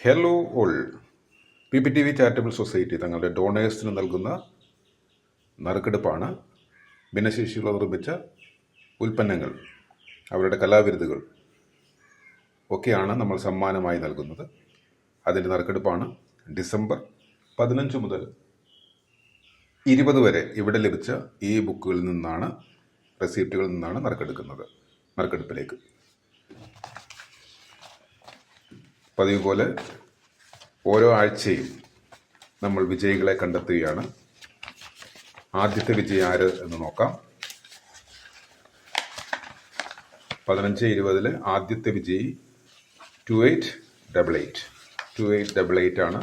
Hello all. PPTV charitable society തങ്ങളുടെ ഡോണേഴ്സിന് നൽകുന്ന നറുക്കെടുപ്പാണ്. ഭിന്നശേഷിയുള്ളവർ നിർമ്മിച്ച ഉൽപ്പന്നങ്ങൾ, അവരുടെ കലാവിരുതുകൾ ഒക്കെയാണ് നമ്മൾ സമ്മാനമായി നൽകുന്നത്. അതിൻ്റെ നറുക്കെടുപ്പാണ്. ഡിസംബർ 15 മുതൽ 20 വരെ ഇവിടെ ലഭിച്ച ഈ ബുക്കുകളിൽ നിന്നാണ്, റെസിപ്റ്റുകളിൽ നിന്നാണ് നറുക്കെടുപ്പിലേക്ക്. പതിവ് പോലെ ഓരോ ആഴ്ചയും നമ്മൾ വിജയികളെ കണ്ടെത്തുകയാണ്. ആദ്യത്തെ വിജയി ആര് എന്ന് നോക്കാം. 15-20 ആദ്യത്തെ വിജയി 2888 ആണ്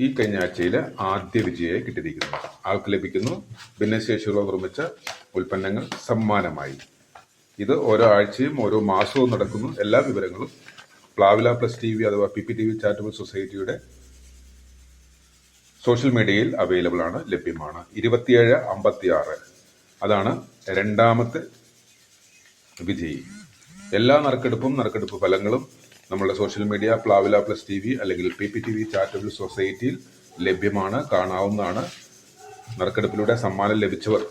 ഈ കഴിഞ്ഞ ആഴ്ചയിലെ ആദ്യ വിജയിയെ കിട്ടിയിരിക്കുന്നത്. ആൾക്ക് ലഭിക്കുന്നു ഭിന്നശേഷിയുള്ളവർ നിർമ്മിച്ച ഉൽപ്പന്നങ്ങൾ സമ്മാനമായി. ഇത് ഓരോ ആഴ്ചയും ഓരോ മാസവും നടക്കുന്നു. എല്ലാ വിവരങ്ങളും പ്ലാവില പ്ലസ് TV അഥവാ PPTV ചാരിറ്റബിൾ സൊസൈറ്റിയുടെ സോഷ്യൽ മീഡിയയിൽ അവൈലബിൾ ആണ്, ലഭ്യമാണ്. 2756 അതാണ് രണ്ടാമത്തെ വിജയി. എല്ലാ നറുക്കെടുപ്പ് ഫലങ്ങളും നമ്മുടെ സോഷ്യൽ മീഡിയ പ്ലാവില പ്ലസ് TV അല്ലെങ്കിൽ PPTV ചാരിറ്റബിൾ സൊസൈറ്റിയിൽ ലഭ്യമാണ്, കാണാവുന്നതാണ്. നറുക്കെടുപ്പിലൂടെ സമ്മാനം ലഭിച്ചവർ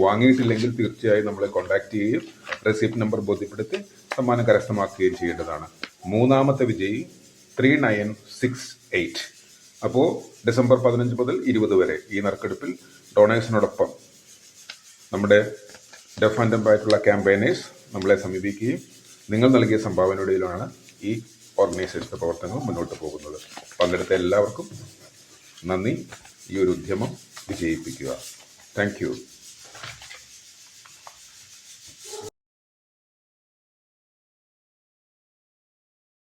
വാങ്ങിയിട്ടില്ലെങ്കിൽ തീർച്ചയായും നമ്മളെ കോൺടാക്ട് ചെയ്യുകയും റെസിപ്റ്റ് നമ്പർ ബോധ്യപ്പെടുത്തി സമ്മാനം കരസ്ഥമാക്കുകയും ചെയ്യേണ്ടതാണ്. മൂന്നാമത്തെ വിജയി 3968. അപ്പോൾ ഡിസംബർ 15 മുതൽ 20 വരെ ഈ നറുക്കെടുപ്പിൽ ഡൊണേഴ്സിനോടൊപ്പം നമ്മുടെ ഡെഫ് ആൻഡ് ഡംബ് ആയിട്ടുള്ള ക്യാമ്പയിനേഴ്സ് നമ്മളെ സമീപിക്കുകയും നിങ്ങൾ നൽകിയ സംഭാവനയിലൂടെയാണ് ഈ ഓർഗനൈസേഷൻ്റെ പ്രവർത്തനങ്ങൾ മുന്നോട്ട് പോകുന്നത്. പങ്കെടുത്ത എല്ലാവർക്കും നന്ദി. ഈ ഒരു ഉദ്യമം വിജയിപ്പിക്കുക. Thank you.